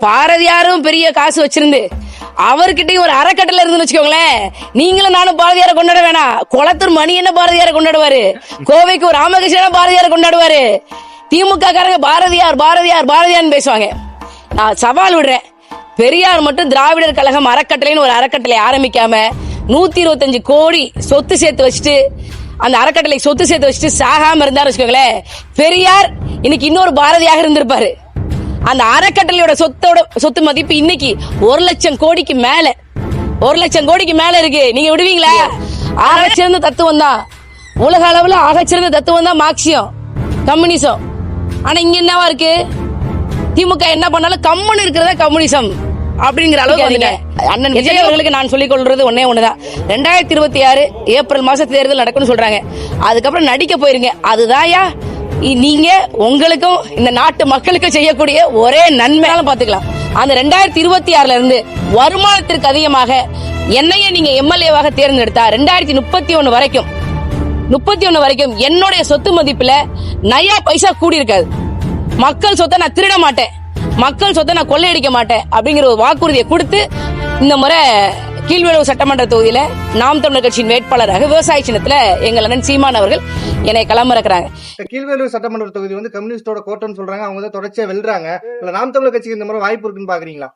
பாரதியாரும் பெரிய காசு வச்சிருந்து அவர்கிட்டயும் ஒரு அறக்கட்டளை இருந்து வச்சுக்கோங்களேன். நீங்களும் நானும் பாரதியாரை கொண்டாட வேணாம். குளத்தூர் மணி என்ன பாரதியாரை கொண்டாடுவாரு, கோவைக்கு ஒரு ராமகிருஷ்ணன் பாரதியாரை கொண்டாடுவாரு. திமுக காரங்க பாரதியார் பாரதியார் பாரதியார்னு பேசுவாங்க. நான் சவால் விடுறேன், பெரியார் மட்டும் திராவிடர் கழகம் அறக்கட்டளைன்னு ஒரு அறக்கட்டளை ஆரம்பிக்காம 125 கோடி சொத்து சேர்த்து வச்சுட்டு அந்த அறக்கட்டளை சொத்து சேர்த்து வச்சுட்டு சாகாம இருந்தாரு வச்சுக்கோங்களேன், பெரியார் இன்னைக்கு இன்னொரு பாரதியாக இருந்திருப்பாரு. அந்த அறக்கட்டளையோட சொத்து மதிப்பு இன்னைக்கு 1 லட்சம் கோடிக்கு மேல 1 லட்சம் கோடிக்கு மேல இருக்கு. நீங்க விடுவீங்களா? ஆகச்சிறந்த தத்துவம் தான், உலக அளவுல ஆகச்சிறந்த தத்துவம் தான் மார்க்சியம், கம்யூனிசம். ஆனா இங்க என்னவா இருக்கு? திமுக என்ன பண்ணாலும் கம்முன்னு இருக்கிறதா கம்யூனிசம் அப்படிங்கிற அளவுக்கு அண்ணன் விஜய் அவர்களுக்கு நான் சொல்லிக் கொள்றது ஒன்னே ஒண்ணுதான். 2026 ஏப்ரல் மாச தேர்தல் நடக்கும்னு சொல்றாங்க. அதுக்கப்புறம் நடிக்க போயிருங்க. அதுதான்யா நீங்க உங்களுக்கும் இந்த நாட்டு மக்களுக்கும் செய்யக்கூடிய ஒரே நன்மையாலும் பாத்துக்கலாம். அந்த 2026 இருந்து வருமானத்திற்கு அதிகமாக என்னையே நீங்க எம்எல்ஏவாக தேர்ந்தெடுத்தா 2031 வரைக்கும் என்னுடைய சொத்து மதிப்புல நயா பைசா கூடி இருக்காது. மக்கள் சொத்தை நான் திருட மாட்டேன், மக்கள் சொத்தை நான் கொள்ளையடிக்க மாட்டேன் அப்படிங்கிற ஒரு வாக்குறுதியை கொடுத்து இந்த முறை கீழ்வேளூர் சட்டமன்ற தொகுதியில நாம் தமிழர் கட்சியின் வேட்பாளராக விவசாய சின்னத்துல எங்கள் அண்ணன் சீமான் அவர்கள் என்னை களமிறக்குறாங்க. கீழ்வேளூர் சட்டமன்ற தொகுதி வந்து கம்யூனிஸ்டோட கோட்டம்னு சொல்றாங்க. அவங்க வந்து தொடர்ச்சியா வெல்றாங்க. நாம் தமிழர் கட்சிக்கு இந்த முறை வாய்ப்பு இருக்குன்னு பாக்குறீங்களா?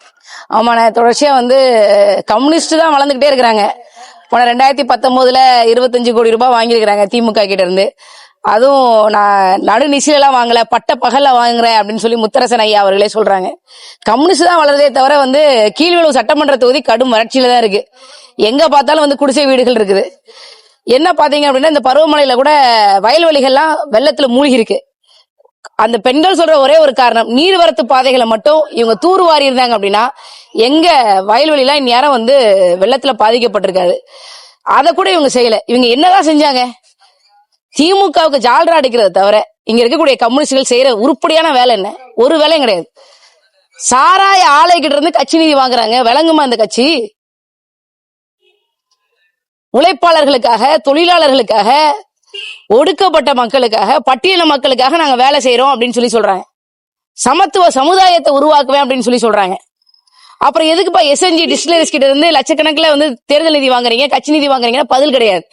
ஆமாண்ணே, தொடர்ச்சியா வந்து கம்யூனிஸ்ட் தான் வளர்ந்துகிட்டே இருக்கிறாங்க. போன 2019 25 கோடி ரூபாய் வாங்கியிருக்கிறாங்க திமுக கிட்ட இருந்து. அதுவும் நான் நடுநிசையெல்லாம் வாங்கல, பட்ட பகல்ல வாங்குறேன் அப்படின்னு சொல்லி முத்தரசன் ஐயா அவர்களே சொல்றாங்க. கம்யூனிஸ்ட் தான் வளர்றதே தவிர வந்து கீழ்வேளூர் சட்டமன்ற தொகுதி கடும் வறட்சியில தான் இருக்கு. எங்க பார்த்தாலும் வந்து குடிசை வீடுகள் இருக்குது. என்ன பாத்தீங்க அப்படின்னா, இந்த பருவமழையில கூட வயல்வெளிகள்லாம் வெள்ளத்துல மூழ்கி இருக்கு. அந்த பெண்கள் சொல்ற ஒரே ஒரு காரணம், நீர்வரத்து பாதைகளை மட்டும் இவங்க தூர்வாரி இருந்தாங்க அப்படின்னா எங்க வயல்வெளிலாம் இந்நேரம் வந்து வெள்ளத்துல பாதிக்கப்பட்டிருக்காது. அதை கூட இவங்க செய்யல. இவங்க என்னதான் செஞ்சாங்க? திமுகவுக்கு ஜால்ரா அடிக்கிறத தவிர இங்க இருக்கக்கூடிய கம்யூனிஸ்டுகள் செய்யற உருப்படியான வேலை என்ன? ஒரு வேலையும் கிடையாது. சாராய ஆலை கிட்ட இருந்து கட்சி நிதி வாங்குறாங்க. விளங்குமா இந்த கட்சி? உழைப்பாளர்களுக்காக, தொழிலாளர்களுக்காக, ஒடுக்கப்பட்ட மக்களுக்காக, பட்டியல மக்களுக்காக நாங்க வேலை செய்யறோம் அப்படின்னு சொல்லி சொல்றாங்க. சமத்துவ சமுதாயத்தை உருவாக்குவேன் அப்படின்னு சொல்லி சொல்றாங்க. அப்புறம் எதுக்குப்பா எஸ்என்ஜி டிஸ்டிலரிஸ் கிட்ட இருந்து லட்சக்கணக்கில் வந்து தேர்தல் நிதி வாங்குறீங்க, கட்சி நிதி வாங்குறீங்கன்னா பதில் கிடையாது.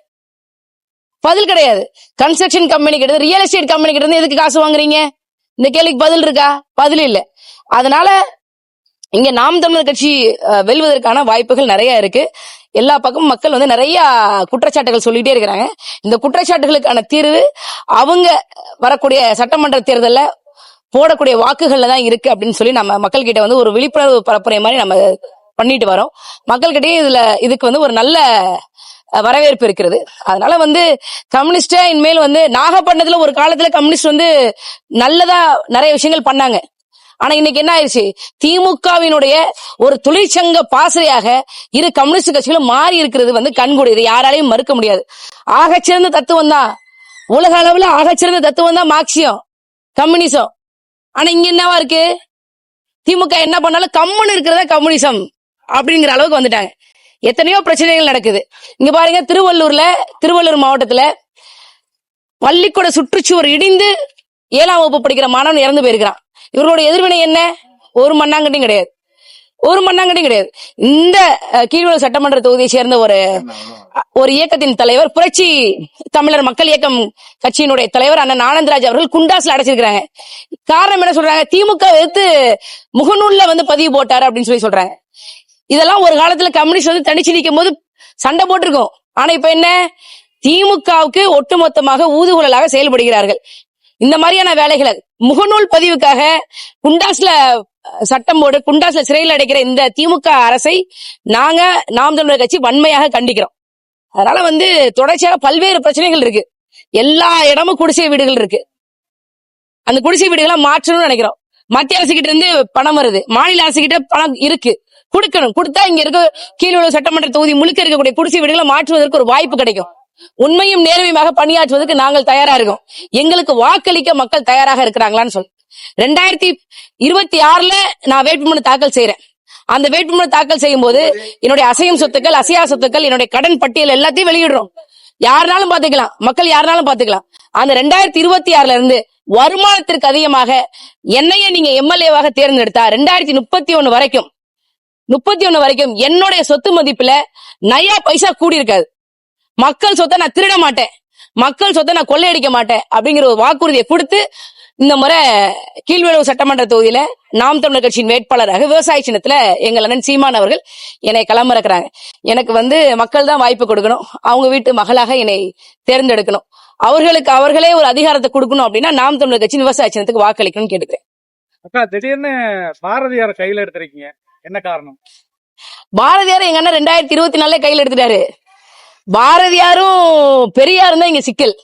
கன்ஸ்ட்ரக்ஷன் கம்பெனி கிட்ட, ரியல் எஸ்டேட் கம்பெனி கிட்ட இருந்து எதுக்கு காசு வாங்குறீங்க? இந்த கேள்விக்கு பதில் இருக்கா? பதில் இல்ல. அதனால இங்க நாம் தமிழர் கட்சி வெல்வதற்கான வாய்ப்புகள் நிறைய இருக்கு. எல்லா பக்கமும் மக்கள் வந்து நிறைய குற்றச்சாட்டுகள் சொல்லிட்டே இருக்கிறாங்க. இந்த குற்றச்சாட்டுகளுக்கான தீர்வு அவங்க வரக்கூடிய சட்டமன்ற தேர்தல்ல போடக்கூடிய வாக்குகள்ல தான் இருக்கு அப்படின்னு சொல்லி நம்ம மக்கள் கிட்ட வந்து ஒரு விழிப்புணர்வு பரப்புரை மாதிரி நம்ம பண்ணிட்டு வரோம். மக்கள் கிட்டயும் இதுக்கு வந்து ஒரு நல்ல வரவேற்பு இருக்கிறது. அதனால வந்து கம்யூனிஸ்ட இனிமேல் வந்து நாகப்பட்டினத்துல ஒரு காலத்துல கம்யூனிஸ்ட் வந்து நல்லதா நிறைய விஷயங்கள் பண்ணாங்க. ஆனா இன்னைக்கு என்ன ஆயிடுச்சு? திமுகவினுடைய ஒரு தொழிற்சங்க பாசறையாக இரு கம்யூனிஸ்ட் கட்சிகளும் மாறி இருக்கிறது வந்து கண்கூடி, இதை யாராலையும் மறுக்க முடியாது. ஆகச்சிறந்த தத்துவம் தான், உலக அளவுல ஆகச்சிறந்த தத்துவம் தான் மார்க்சியம், கம்யூனிசம். ஆனா இங்க என்னவா இருக்கு? திமுக என்ன பண்ணாலும் கம்முன்னு இருக்கிறதா கம்யூனிசம் அப்படிங்கிற அளவுக்கு வந்துட்டாங்க. எத்தனையோ பிரச்சனைகள் நடக்குது. இங்க பாருங்க, திருவள்ளூர் மாவட்டத்துல பள்ளிக்கூட சுற்றுச்சுவர் இடிந்து 7ஆம் வகுப்பு படிக்கிற மாணவன் இறந்து போயிருக்கிறான். இவர்களுடைய எதிர்வினை என்ன? ஒரு மண்ணாங்கட்டியும் கிடையாது. இந்த கீழ்வேளூர் சட்டமன்ற தொகுதியை சேர்ந்த ஒரு இயக்கத்தின் தலைவர், புரட்சி தமிழர் மக்கள் இயக்கம் கட்சியினுடைய தலைவர் அண்ணன் ஆனந்தராஜ் அவர்கள் குண்டாஸ்ல அடைச்சிருக்காங்க. காரணம் என்ன சொல்றாங்க? திமுக எதிர்த்து முகநூல்ல வந்து பதிவு போட்டாரு அப்படின்னு சொல்லி சொல்றாங்க. இதெல்லாம் ஒரு காலத்துல கம்யூனிஸ்ட் வந்து தனிச்சு நிற்கும் போது சண்டை போட்டிருக்கோம். ஆனா இப்ப என்ன? திமுகவுக்கு ஒட்டுமொத்தமாக ஊதுகுழலாக செயல்படுகிறார்கள். இந்த மாதிரியான வேலைகளை முகநூல் பதிவுக்காக குண்டாஸ்ல சட்டம் போடு, குண்டாஸ்ல சிறையில் அடைக்கிற இந்த திமுக அரசை நாங்க நாம் தமிழர் கட்சி வன்மையாக கண்டிக்கிறோம். அதனால வந்து தொடர்ச்சியாக பல்வேறு பிரச்சனைகள் இருக்கு. எல்லா இடமும் குடிசை வீடுகள் இருக்கு. அந்த குடிசை வீடுகளை மாற்றணும்னு நினைக்கிறோம். மத்திய அரசு கிட்ட இருந்து பணம் வருது, மாநில அரசு கிட்ட பணம் இருக்கு, கொடுக்கணும். கொடுத்தா இங்க இருக்க கீழ்வேளூர் சட்டமன்ற தொகுதி முழுக்க இருக்கக்கூடிய குடிசை வீடுகளை மாற்றுவதற்கு ஒரு வாய்ப்பு கிடைக்கும். உண்மையும் நேர்மையாக பணியாற்றுவதற்கு நாங்கள் தயாரா இருக்கோம். எங்களுக்கு வாக்களிக்க மக்கள் தயாராக இருக்கிறாங்களான்னு சொல்லு. 2026 நான் வேட்புமனு தாக்கல் செய்யறேன். அந்த வேட்புமனு தாக்கல் செய்யும் போது என்னுடைய அசையும் சொத்துக்கள், அசையா சொத்துக்கள், என்னுடைய கடன் பட்டியல் எல்லாத்தையும் வெளியிடுறோம். யாருனாலும் பாத்துக்கலாம், மக்கள் யாருனாலும் பாத்துக்கலாம். அந்த 2026 இருந்து வருமானத்திற்கு அதிகமாக என்னையே நீங்க எம்எல்ஏவாக தேர்ந்தெடுத்தா 2031 வரைக்கும் என்னுடைய சொத்து மதிப்புல நயா பைசா கூடி இருக்காது. மக்கள் சொத்தை நான் திருட மாட்டேன், மக்கள் சொத்தை நான் கொள்ளையடிக்க மாட்டேன் அப்படிங்கிற ஒரு வாக்குறுதியை கொடுத்து இந்த முறை கீழ்வேளூர் சட்டமன்ற தொகுதியில நாம் தமிழர் கட்சியின் வேட்பாளராக விவசாய சின்னத்துல எங்கள் அண்ணன் சீமான் அவர்கள் என்னை களமிறக்குறாங்க. எனக்கு மக்கள் தான் வாய்ப்பு கொடுக்கணும், அவங்க வீட்டு மகளாக என்னை தேர்ந்தெடுக்கணும், அவர்களுக்கு அவர்களே ஒரு அதிகாரத்தை கொடுக்கணும் அப்படின்னா நாம் தமிழர் கட்சியின் விவசாய சின்னத்துக்கு வாக்களிக்கணும்னு கேட்டுக்கிறேன். அக்கா, திடீர்னு பாரதியார கையில எடுத்திருக்கீங்க, என்ன காரணம்? பாரதியார் எங்க அண்ணன் 2024 கையில் எடுத்துட்டாரு. பாரதியாரும் பெரியாரும் தான் இங்க சிக்கல்.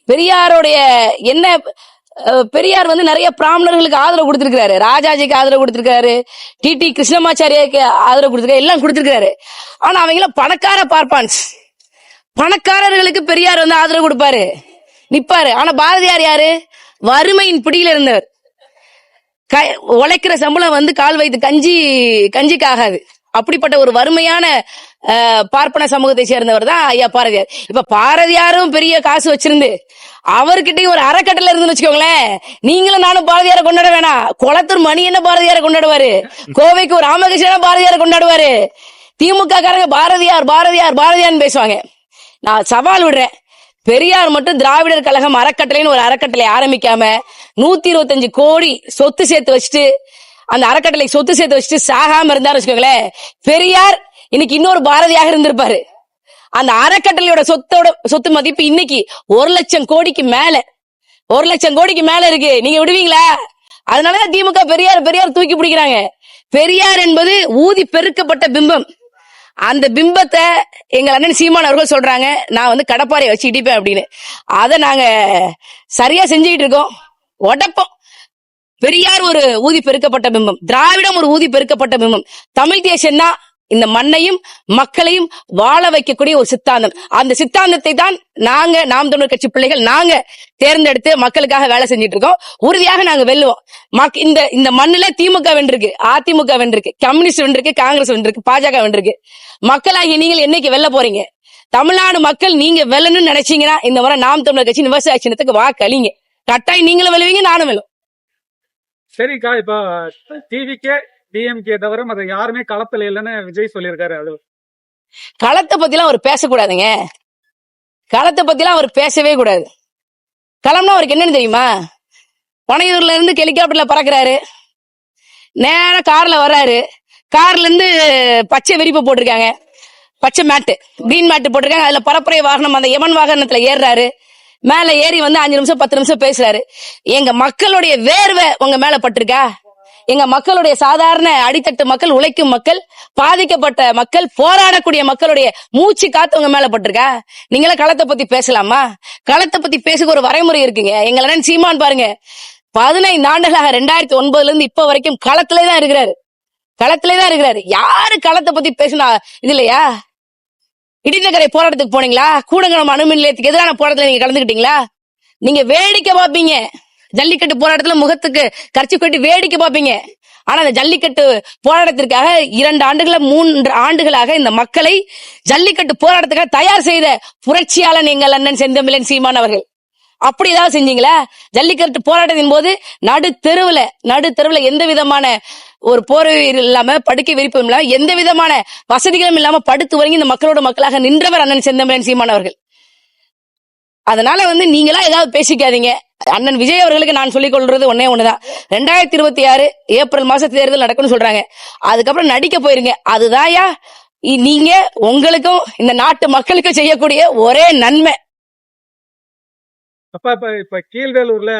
பெரியாருடைய என்ன, பெரியார் நிறைய பிராமணர்களுக்கு ஆதரவு கொடுத்திருக்காரு, ராஜாஜிக்கு ஆதரவு கொடுத்திருக்காரு, டிடி கிருஷ்ணமாச்சாரியாருக்கு ஆதரவு கொடுத்திருக்காரு, எல்லாம் கொடுத்திருக்காரு. ஆனா அவங்கள பணக்கார பார்ப்பான்ஸ், பணக்காரர்களுக்கு பெரியார் ஆதரவு கொடுப்பாரு, நிப்பாரு. ஆனா பாரதியார் யாரு? வறுமையின் பிடியில இருந்தவர். உழைக்கிற சம்பளம் கால் வைத்து கஞ்சிக்கு ஆகாது. அப்படிப்பட்ட ஒரு வறுமையான பார்ப்பன சமூகத்தை சேர்ந்தவர் தான் ஐயா பாரதியார். இப்ப பாரதியாரும் பெரிய காசு வச்சிருந்து அவர்கிட்டயும் ஒரு அறக்கட்டளை இருந்து வச்சுக்கோங்களேன், நீங்களும் நானும் பாரதியாரை கொண்டாட வேணாம். குளத்தூர் மணி என்ன பாரதியாரை கொண்டாடுவாரு, கோவைக்கு ஒரு ராமகிருஷ்ணன் பாரதியாரை கொண்டாடுவாரு. திமுக காரங்க பாரதியார் பாரதியார் பாரதியார்னு பேசுவாங்க. நான் சவால் விடுறேன், பெரியார் மட்டும் திராவிடர் கழகம் அறக்கட்டளைன்னு ஒரு அறக்கட்டளை ஆரம்பிக்காம 125 கோடி சொத்து சேர்த்து வச்சுட்டு, அந்த அறக்கட்டளை சொத்து சேர்த்து வச்சுட்டு சாகாம இருந்தாரு வச்சுக்கோங்களேன், பெரியார் இன்னைக்கு இன்னொரு பாரதியாக இருந்திருப்பாரு. அந்த அறக்கட்டளையோட சொத்து மதிப்பு இன்னைக்கு 1 லட்சம் கோடிக்கு மேல, 1 லட்சம் கோடிக்கு மேல இருக்கு. நீங்க விடுவீங்களா? அதனாலதான் திமுக பெரியார் தூக்கி பிடிக்கிறாங்க. பெரியார் என்பது ஊதி பெருக்கப்பட்ட பிம்பம். அந்த பிம்பத்தை எங்க அண்ணன் சீமான் அவர்கள் சொல்றாங்க, நான் கடப்பாறையை வச்சு இடிப்பேன் அப்படின்னு. அதை நாங்க சரியா செஞ்சுக்கிட்டு இருக்கோம், உடப்போம். பெரியார் ஒரு ஊதி பெருக்கப்பட்ட பிம்பம், திராவிடம் ஒரு ஊதி பெருக்கப்பட்ட பிம்பம். தமிழ் தேசம் தான் இந்த மண்ணையும் மக்களையும் வாழ வைக்கக்கூடிய ஒரு சித்தாந்தம். அந்த சித்தாந்தத்தை தான் நாம் தமிழர் கட்சி பிள்ளைகள் நாங்க தேர்ந்தெடுத்து மக்களுக்காக வேலை செஞ்சிட்டு இருக்கோம். உறுதியாக நாங்க வெல்லுவோம். இந்த மண்ணுல திமுக வென்றிருக்கு, அதிமுக வென்றிருக்கு, கம்யூனிஸ்ட் வென்றிருக்கு, காங்கிரஸ் வென்றிருக்கு, பாஜக வென்றிருக்கு. மக்களாகிய நீங்கள் என்னைக்கு வெல்ல போறீங்க? தமிழ்நாடு மக்கள் நீங்க வெல்லணும்னு நினைச்சீங்கன்னா இந்த முறை நாம் தமிழர் கட்சி விவசாய சின்னத்துக்கு வாக்களிங்க. கட்டாயம் நீங்களும் வெல்லுவீங்க, நானும் வெல்லுவோம். சரிக்கா, இப்ப டிவிகே டிஎம்கே தவிர மற்ற யாருமே களத்துல இல்லைன்னு விஜய் சொல்லியிருக்காரு. அது களத்தை பத்திலாம் அவர் பேசக்கூடாதுங்க, களத்தை பத்திலாம் அவர் பேசவே கூடாது. களம்னா அவருக்கு என்னன்னு தெரியுமா? பனையூர்ல இருந்து ஹெலிகாப்டர்ல பறக்குறாரு, நேரம் கார்ல வர்றாரு, கார்ல இருந்து பச்சை விரிப்பு போட்டிருக்காங்க, பச்சை மேட்டு கிரீன் மேட்டு போட்டிருக்காங்க, அதுல பரப்புரை வாகனம் அந்த எமன் வாகனத்துல ஏறுறாரு, மேல ஏறி 5 நிமிஷம் 10 நிமிஷம் பேசுறாரு. எங்க மக்களுடைய வேர்வை உங்க மேல பட்டிருக்கா? எங்க மக்களுடைய சாதாரண அடித்தட்டு மக்கள், உழைக்கும் மக்கள், பாதிக்கப்பட்ட மக்கள், போராடக்கூடிய மக்களுடைய மூச்சு காத்து உங்க மேல பட்டிருக்கா? நீங்கள களத்தை பத்தி பேசலாமா? களத்தை பத்தி பேசுக ஒரு வரைமுறை இருக்குங்க. எங்க அண்ணன் சீமான் பாருங்க, 15 ஆண்டுகளாக 2009 இருந்து இப்ப வரைக்கும் களத்திலே தான் இருக்கிறாரு. யாரு களத்தை பத்தி பேசினா இது இல்லையா? இடிந்தகரை போராட்டத்துக்கு போனீங்களா? கூடங்குளம் அணுமின் நிலையத்துக்கு எதிரான போராட்டத்துல நீங்க கலந்துக்கிட்டீங்களா? நீங்க வேடிக்கை பாப்பீங்க. ஜல்லிக்கட்டு போராட்டத்துல முகத்துக்கு கர்ச்சி கட்டி வேடிக்கை பாப்பீங்க. ஆனா அந்த ஜல்லிக்கட்டு போராட்டத்திற்காக 2 ஆண்டுகள 3 ஆண்டுகளாக இந்த மக்களை ஜல்லிக்கட்டு போராட்டத்துக்காக தயார் செய்த புரட்சியாளன் எங்கள் அண்ணன் செந்தமிழன் சீமான் அவர்கள். அப்படி ஏதாவது செஞ்சீங்களா? ஜல்லிக்கட்டு போராட்டத்தின் போது நடுத்தெருவுல எந்த விதமான ஒரு போர்வை இல்லாம, படுக்கை விரிப்பும் இல்லாம, எந்த விதமான வசதிகளும் இல்லாம படுத்து வரைக்கும் இந்த மக்களோட மக்களாக நின்றவர் அண்ணன் செந்தமிழன் சீமான் அவர்கள். அதனால நீங்களா ஏதாவது பேசிக்காதீங்க. அண்ணன் விஜய் அவர்களுக்கு நான் சொல்லிக் கொள்றது ஒண்ணுதான், 2026 ஏப்ரல் மாச தேர்தல் நடக்கும்னு சொல்றாங்க. அதுக்கப்புறம் நடிக்க போயிருங்க. அதுதான்யா நீங்க உங்களுக்கும் இந்த நாட்டு மக்களுக்கும் செய்யக்கூடிய ஒரே நன்மை. அப்ப இப்ப கீழ்வேலூர்ல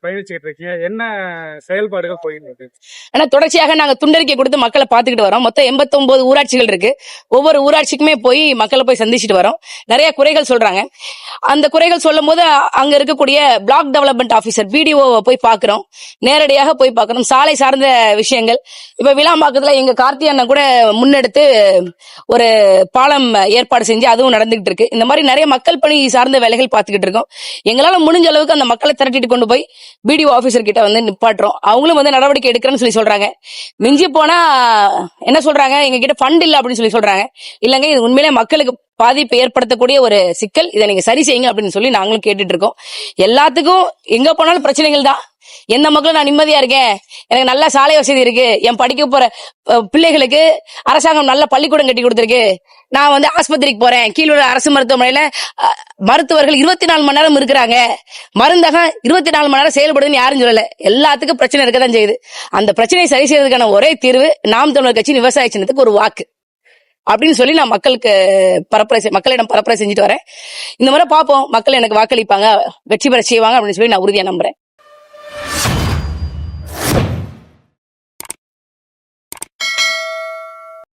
பயணிச்சுட்டு இருக்கீங்க, என்ன செயல்பாடுகள் போயிட்டு இருக்கு? ஆனா தொடர்ச்சியாக நாங்க துண்டறிக்கை கொடுத்து மக்களை பாத்துக்கிட்டு வரோம். மொத்தம் 89 ஊராட்சிகள் இருக்கு. ஒவ்வொரு ஊராட்சிக்குமே போய் மக்களை போய் சந்திச்சுட்டு வரோம். நிறைய குறைகள் சொல்றாங்க. அந்த குறைகள் சொல்லும் போது அங்க இருக்கக்கூடிய பிளாக் டெவலப்மெண்ட் ஆபீசர் BDO போய் பாக்குறோம், நேரடியாக போய் பாக்குறோம். சாலை சார்ந்த விஷயங்கள், இப்ப விளாம்பாக்கத்துல எங்க கார்த்தி அண்ணன் கூட முன்னெடுத்து ஒரு பாலம் ஏற்பாடு செஞ்சு அதுவும் நடந்துகிட்டு இருக்கு. இந்த மாதிரி நிறைய மக்கள் பணி சார்ந்த வேலைகள் பாத்துக்கிட்டு இருக்கோம். எங்களால முடிஞ்ச அளவுக்கு அந்த மக்களை திரட்டிட்டு கொண்டு போய் பிடிஓ ஆபீசர் கிட்ட வந்து நிப்பாட்டுறோம். அவங்களும் வந்து நடவடிக்கை எடுக்கிறேன்னு சொல்லி சொல்றாங்க. மிஞ்சி போனா என்ன சொல்றாங்க, எங்க கிட்ட ஃபண்ட் இல்ல அப்படின்னு சொல்லி சொல்றாங்க. இல்லங்க, இது உண்மையிலே மக்களுக்கு பாதிப்பு ஏற்படுத்தக்கூடிய ஒரு சிக்கல், இதை நீங்க சரி செய்யுங்க அப்படின்னு சொல்லி நாங்களும் கேட்டுட்டு இருக்கோம். எல்லாத்துக்கும் எங்க போனாலும் பிரச்சனைகள் தான். எந்த மக்களும் நான் நிம்மதியா இருக்கேன், எனக்கு நல்ல சாலை வசதி இருக்கு, என் படிக்க போற பிள்ளைகளுக்கு அரசாங்கம் நல்ல பள்ளிக்கூடம் கட்டி கொடுத்திருக்கு, நான் வந்து ஆஸ்பத்திரிக்கு போறேன், கீழே அரசு மருத்துவமனையில மருத்துவர்கள் 24 மணி நேரம் இருக்கிறாங்க, மருந்தகம் 24 மணி நேரம் செயல்படுதுன்னு யாரும் சொல்லல. எல்லாத்துக்கும் பிரச்சனை இருக்கதான் செய்யுது. அந்த பிரச்சனையை சரி செய்யறதுக்கான ஒரே தீர்வு நாம் தமிழர் கட்சி விவசாய சின்னத்துக்கு ஒரு வாக்கு அப்படின்னு சொல்லி நான் மக்களிடம் பரப்புரை செஞ்சுட்டு வரேன். இந்த முறை பார்ப்போம், மக்கள் எனக்கு வாக்களிப்பாங்க, வெற்றி பெற செய்வாங்க அப்படின்னு சொல்லி நான் உறுதியா நம்புறேன்.